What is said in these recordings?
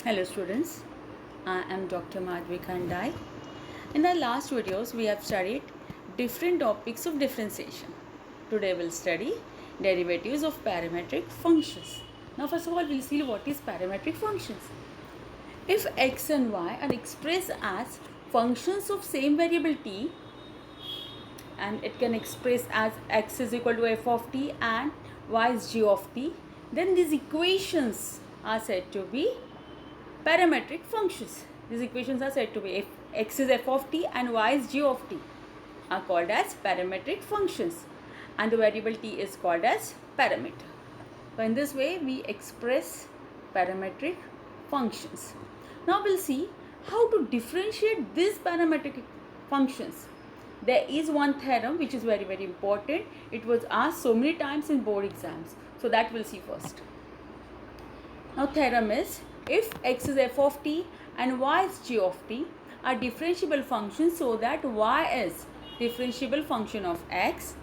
Hello students, I am Dr. Madhvi Khandai. In the last videos we have studied different topics of differentiation. Today we'll study derivatives of parametric functions. Now first of all we'll see what is parametric functions. If x and y are expressed as functions of same variable t, and it can express as x is equal to f of t and y is g of t, then these equations are said to be parametric functions. These equations are said to be if x is f of t and y is g of t are called as parametric functions, and the variable t is called as parameter. So in this way we express parametric functions. Now we'll see how to differentiate these parametric functions. There is one theorem which is very important. It was asked so many times in board exams. So that we'll see first. Now theorem is, if x is f of t and y is g of t are differentiable functions, so that y is differentiable function of x.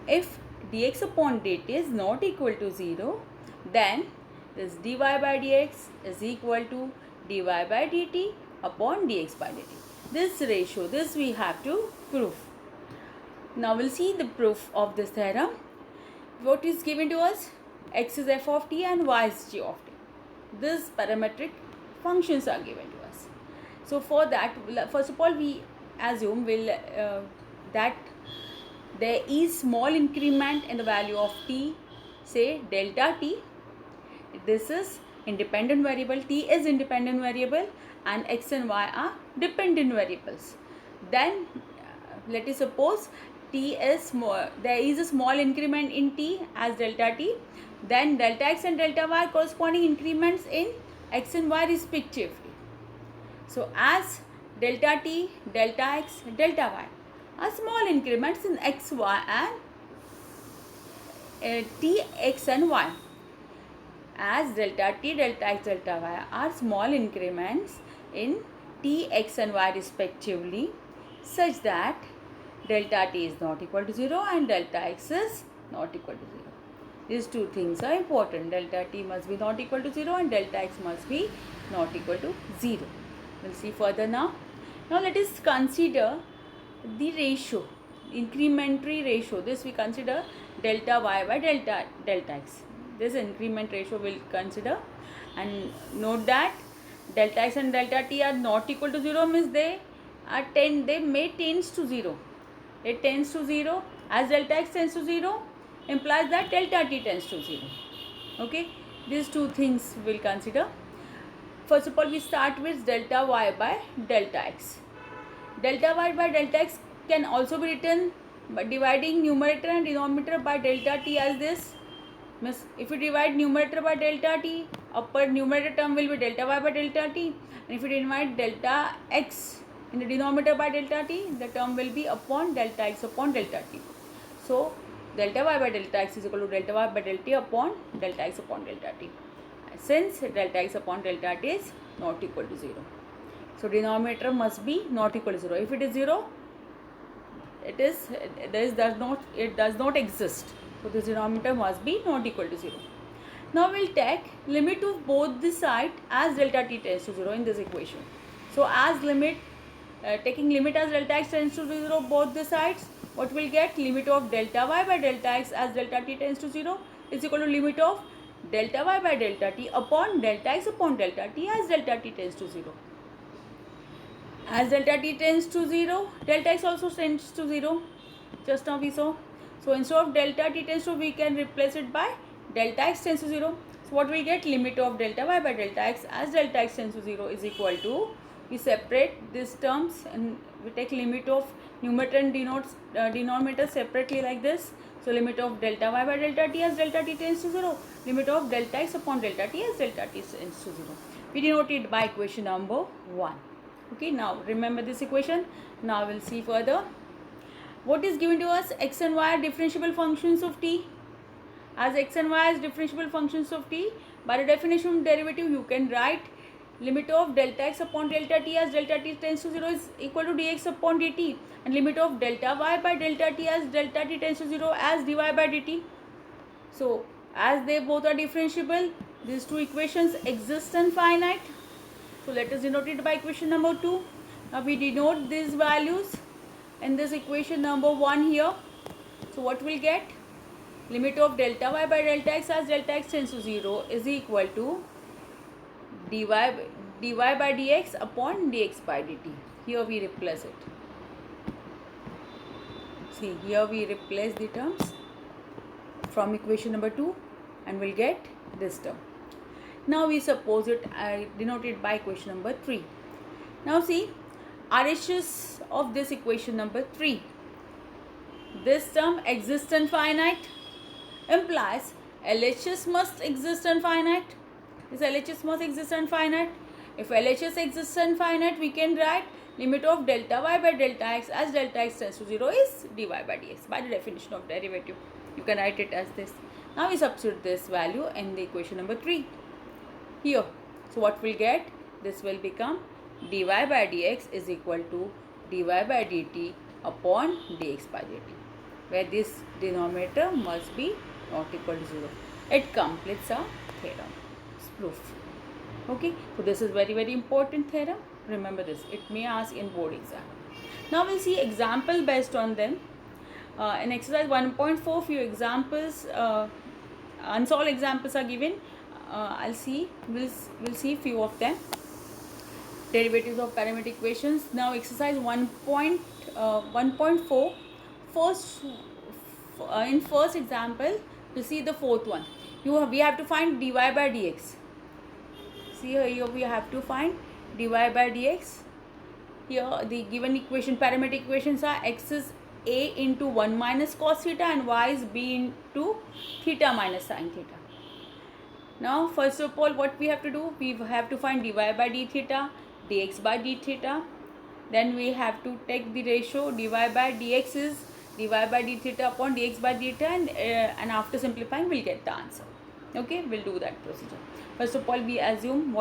If dx upon dt is not equal to 0, then this dy by dx is equal to dy by dt upon dx by dt. This ratio, this we have to prove. Now we'll see the proof of this theorem. What is given to us? X is f of t and y is g of t. These parametric functions are given to us. So for that, first of all we assume that there is small increment in the value of t, say delta t. This is independent variable, t is independent variable and x and y are dependent variables. Then let us suppose t is small, there is a small increment in t as delta t, then delta x and delta y are corresponding increments in x and y respectively. So as delta t, delta x, delta y are small increments in x, y and t, x and y. As delta t, delta x, delta y are small increments in t, x and y respectively, such that delta t is not equal to 0 and delta x is not equal to 0. These two things are important. Delta t must be not equal to 0 and delta x must be not equal to 0. We'll see further now. Now let us consider the ratio, incrementary ratio. This we consider delta y by delta x. This increment ratio we'll consider, and note that delta x and delta t are not equal to 0 means they may tends to 0. It tends to 0. As delta x tends to 0 implies that delta t tends to 0. Okay, these two things we'll consider. First of all we start with delta y by delta x. Delta y by delta x can also be written by dividing numerator and denominator by delta t as this. Means if you divide numerator by delta t, upper numerator term will be delta y by delta t, and if you divide delta x in the denominator by delta t, the term will be upon delta x upon delta t. So delta y by delta x is equal to delta y by delta t upon delta x upon delta t. Since delta x upon delta t is not equal to 0, so denominator must be not equal to 0. If it is 0, it does not exist. So this denominator must be not equal to 0. Now we'll take limit of both the sides as delta t tends to 0 in this equation. So as limit, taking limit as delta x tends to 0 both the sides, what we'll get? Limit of delta y by delta x as delta t tends to 0 is equal to limit of delta y by delta t upon delta x upon delta t as delta t tends to 0. As delta t tends to 0, delta x also tends to 0. Just now we saw. So instead of delta t tends to, we can replace it by delta x tends to 0. So what we get? Limit of delta y by delta x as delta x tends to 0 is equal to, we separate these terms and we take limit of numerator and denominator separately like this. So limit of delta y by delta t as delta t tends to 0, limit of delta x upon delta t as delta t tends to 0. We denote it by equation number 1. Okay, now remember this equation. Now we'll see further. What is given to us? X and y are differentiable functions of t. As x and y is differentiable functions of t, by the definition of derivative you can write limit of delta x upon delta t as delta t tends to 0 is equal to dx upon dt, and limit of delta y by delta t as delta t tends to 0 as dy by dt. So as they both are differentiable, these two equations exist and finite. So let us denote it by equation number 2. Now we denote these values in this equation number 1 here. So what we'll get? Limit of delta y by delta x as delta x tends to 0 is equal to dy by dx upon dx by dt. Here we replace it. See, here we replace the terms from equation number 2 and we'll get this term. Now we suppose it denoted by equation number 3. Now see, RHS of this equation number 3. This term exists in finite implies LHS must exist in finite. This LHS must exist in finite. If LHS exists in finite, we can write limit of delta y by delta x as delta x tends to 0 is dy by dx by the definition of derivative. You can write it as this. Now we substitute this value in the equation number 3 here. So what we'll get? This will become dy by dx is equal to dy by dt upon dx by dt, where this denominator must be not equal to 0. It completes our theorem. It's proof. Okay, so this is very important theorem. Remember this. It may ask in board exam. Now we'll see example based on them. In exercise 1.4, few examples, unsolved examples are given. We'll see few of them. Derivatives of parametric equations. Now exercise 1.4. In first example, to see the fourth one, we have to find dy by dx. See here we have to find dy by dx. Here the given equation, parametric equations are x is a into 1 minus cos theta and y is b into theta minus sin theta. Now first of all, what we have to do? We have to find dy by d theta, dx by d theta. Then we have to take the ratio dy by dx is dy by d theta upon dx by d theta, and after simplifying we'll get the answer. Okay, we'll do that procedure. First of all, we assume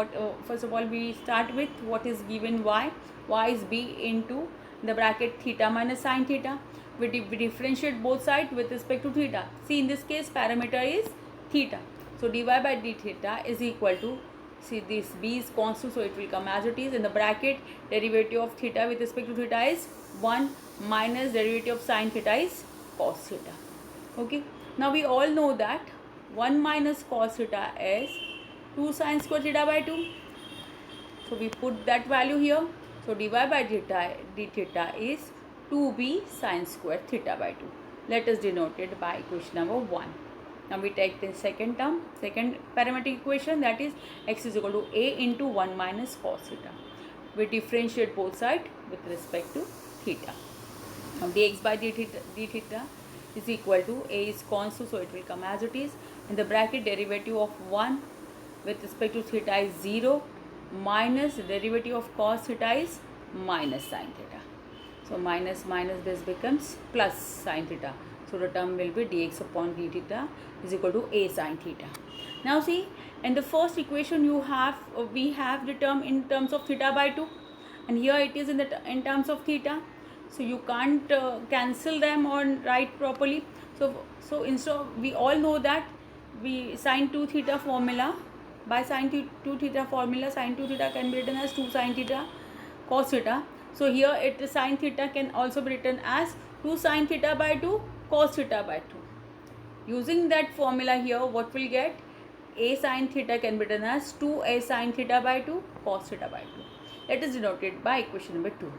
we start with what is given y. Y is b into the bracket theta minus sin theta. We differentiate both sides with respect to theta. See, in this case parameter is theta. So dy by d theta is equal to, see, this b is constant, so it will come as it is. In the bracket, derivative of theta with respect to theta is 1 minus derivative of sin theta is cos theta. Okay. Now we all know that 1 minus cos theta is 2 sin square theta by 2. So we put that value here. So dy by d theta is 2b sin square theta by 2. Let us denote it by equation number 1. Now we take the second term, second parametric equation, that is x is equal to a into 1 minus cos theta. We differentiate both sides with respect to theta. Now dx by d theta is equal to, a is constant, so it will come as it is. In the bracket, derivative of 1 with respect to theta is 0 minus derivative of cos theta is minus sin theta. So minus this becomes plus sin theta. So the term will be dx upon d theta is equal to a sin theta. Now see, in the first equation we have the term in terms of theta by 2, and here it is in terms of theta. So you can't cancel them or write properly. So instead of, we all know that we sin 2 theta formula, by sin 2 theta formula, sin 2 theta can be written as 2 sin theta cos theta. So here sin theta can also be written as 2 sin theta by 2 cos theta by 2. Using that formula here, what we'll get? A sin theta can be written as 2a sin theta by 2 cos theta by 2. Let us denote it by equation number 2.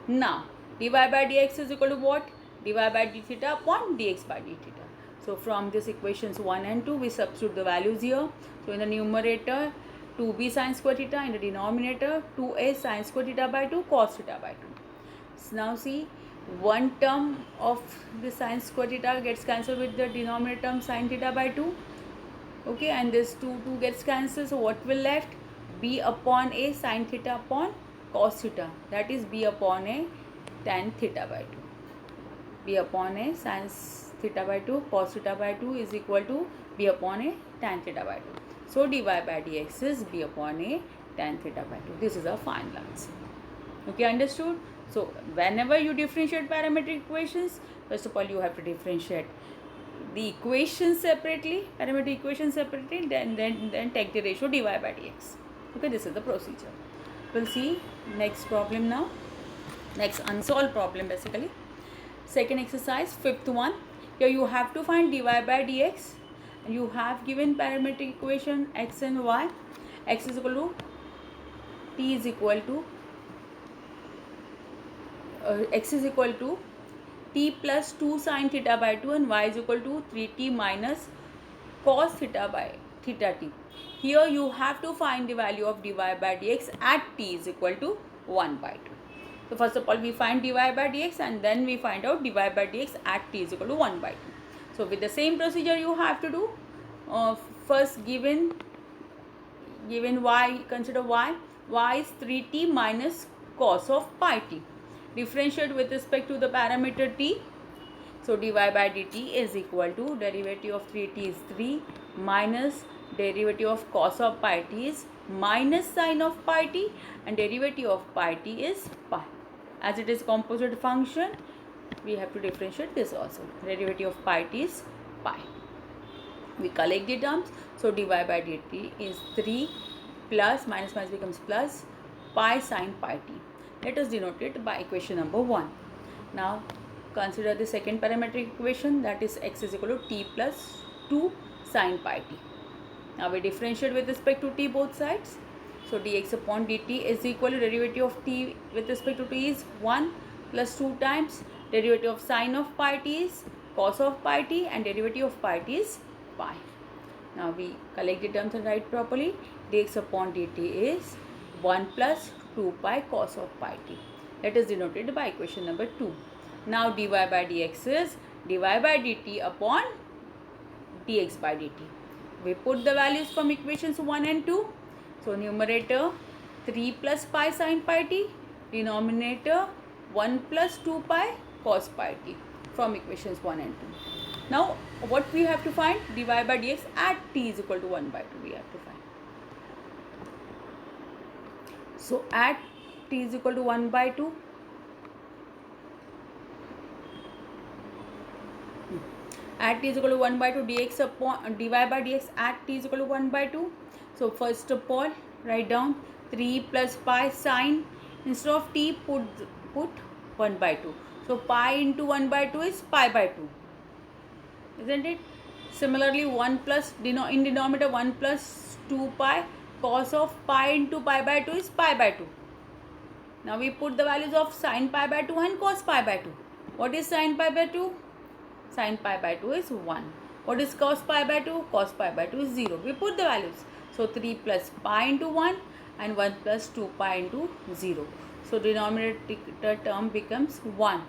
Now dy by dx is equal to what? Dy by d theta upon dx by d theta. So from this equations 1 and 2, we substitute the values here. So in the numerator, 2b sin square theta, in the denominator 2a sin square theta by 2 cos theta by 2. So now see, one term of the sin square theta gets cancelled with the denominator term sin theta by 2. Okay, and this 2 gets cancelled. So what will left? B upon a sin theta upon cos theta, that is b upon a tan theta by 2. B upon a sin theta by 2 cos theta by 2 is equal to b upon a tan theta by 2. So dy by dx is b upon a tan theta by 2. This is our final answer. Okay, understood? So whenever you differentiate parametric equations, first of all you have to differentiate the equations separately, parametric equations separately, then take the ratio dy by dx. Okay, this is the procedure. We'll see next problem now. Next unsolved problem basically. Second exercise, fifth one. Here you have to find dy by dx. And you have given parametric equation x and y. X is equal to t is equal to x is equal to t plus 2 sin theta by 2 and y is equal to 3t minus cos theta by theta t. Here you have to find the value of dy by dx at t is equal to 1 by 2. So first of all we find dy by dx and then we find out dy by dx at t is equal to 1 by 2. So with the same procedure you have to do. First given y, consider y is 3t minus cos of pi t. Differentiate with respect to the parameter t. So dy by dt is equal to derivative of 3t is 3 minus derivative of cos of pi t is minus sin of pi t and derivative of pi t is pi. As it is composite function, we have to differentiate this also. Derivative of pi t is pi. We collect the terms. So dy by dt is 3 plus minus becomes plus pi sin pi t. Let us denote it by equation number 1. Now consider the second parametric equation, that is x is equal to t plus 2 sin pi t. Now we differentiate with respect to t both sides. So dx upon dt is equal to derivative of t with respect to t is 1 plus 2 times derivative of sin of pi t is cos of pi t and derivative of pi t is pi. Now we collect the terms and write properly. Dx upon dt is 1 plus 2 pi cos of pi t. Let us denote it by equation number 2. Now dy by dx is dy by dt upon dx by dt. We put the values from equations 1 and 2. So numerator 3 plus pi sin pi t, denominator 1 plus 2 pi cos pi t from equations 1 and 2. Now what we have to find? Dy by dx at t is equal to 1 by 2 we have to find. So at t is equal to 1 by 2, at t is equal to 1 by 2 dx upon dy by dx at t is equal to 1 by 2. So first of all write down 3 plus pi sin, instead of t put 1 by 2. So pi into 1 by 2 is pi by 2, isn't it? Similarly 1 plus in denominator 1 plus 2 pi cos of pi into pi by 2 is pi by 2. Now we put the values of sin pi by 2 and cos pi by 2. What is sin pi by 2? Sin pi by 2 is 1. What is cos pi by 2? Cos pi by 2 is 0. We put the values. So 3 plus pi into 1 and 1 plus 2 pi into 0. So denominator term becomes 1.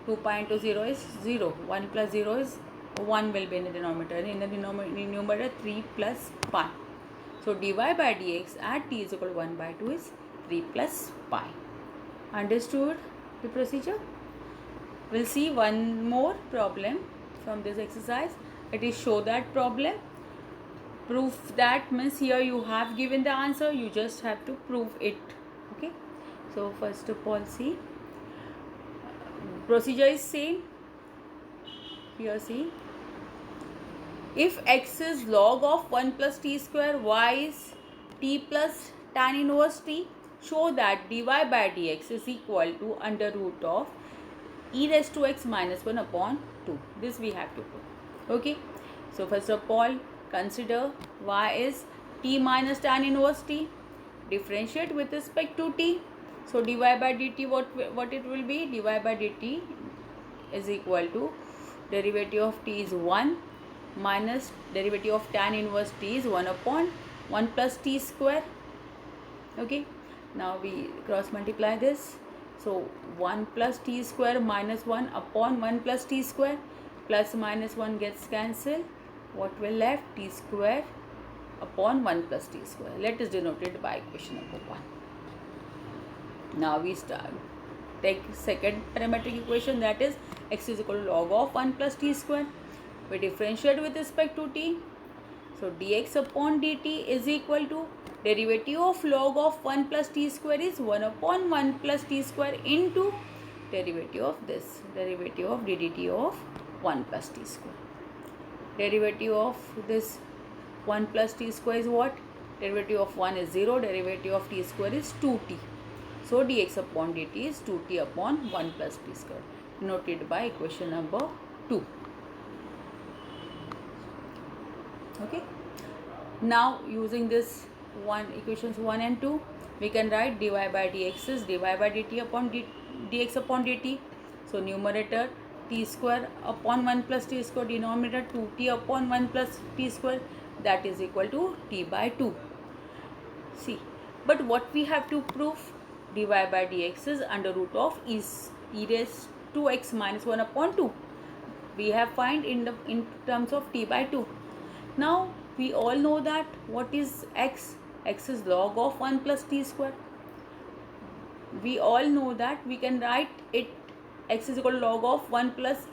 2 pi into 0 is 0. 1 plus 0 is 1 will be in the denominator. In the numerator 3 plus pi. So dy by dx at t is equal to 1 by 2 is 3 plus pi. Understood the procedure? We'll see one more problem from this exercise. It is show that problem. Proof that means here you have given the answer, you just have to prove it. Okay. So first of all see. Procedure is same. Here see. If x is log of 1 plus t square, y is t plus tan inverse t, show that dy by dx is equal to under root of e raised to x minus 1 upon 2. This we have to prove. Okay. So first of all consider y is t minus tan inverse t. Differentiate with respect to t. So dy by dt what it will be? Dy by dt is equal to derivative of t is 1 minus derivative of tan inverse t is 1 upon 1 plus t square. Okay. Now we cross multiply this. So 1 plus t square minus 1 upon 1 plus t square, plus minus 1 gets cancelled. What will left? T square upon 1 plus t square. Let us denote it by equation number 1. Now we take second parametric equation, that is x is equal to log of 1 plus t square. We differentiate with respect to t. So dx upon dt is equal to derivative of log of 1 plus t square is 1 upon 1 plus t square into derivative of this, derivative of ddt of 1 plus t square. Derivative of this 1 plus t square is what? derivative of 1 is 0, derivative of t square is 2t. So dx upon dt is 2t upon 1 plus t square, noted by equation number 2. Okay. Now using this equations 1 and 2, we can write dy by dx is dy by dt upon dx upon dt. So numerator t square upon 1 plus t square, denominator 2t upon 1 plus t square, that is equal to t by 2. See, but what we have to prove? Dy by dx is under root of e raised to x minus 1 upon 2. We have find in terms of t by 2. Now we all know that what is x? X is log of 1 plus t square. We all know that we can write it x is equal to log of 1 plus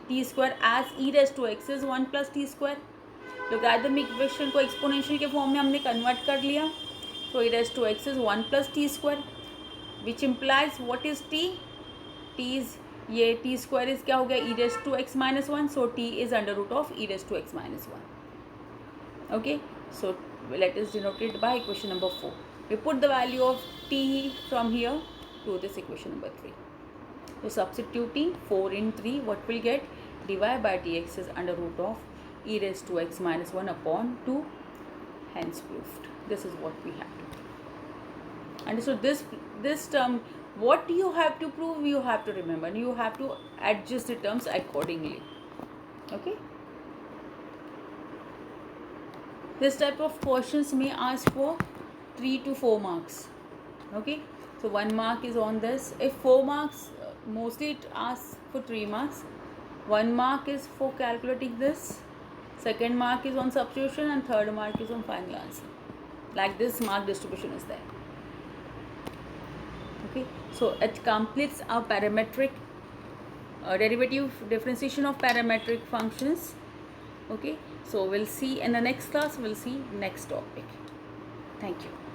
t square as e raised to x is 1 plus t square. Logarithmic equation को exponential के form में हमने convert कर लिया. So e raised to x is 1 plus t square, which implies what is t? T is ये t square is क्या हो गया? E raised to x minus 1. So t is under root of e raised to x minus 1. Okay, so let us denote it by equation number 4. We put the value of t from here to this equation number 3. So substituting 4 in 3, what will get? Dy by dx is under root of e raised to x minus 1 upon 2. Hence proved. This is what we have to do. And so this term, what you have to prove, you have to remember. You have to adjust the terms accordingly. Okay. This type of questions may ask for 3 to 4 marks. Okay. So 1 mark is on this. If 4 marks, mostly it asks for 3 marks. 1 mark is for calculating this. Second mark is on substitution and third mark is on final answer. Like this mark distribution is there. Okay. So it completes our parametric derivative differentiation of parametric functions. Okay. So we'll see in the next class, we'll see next topic. Thank you.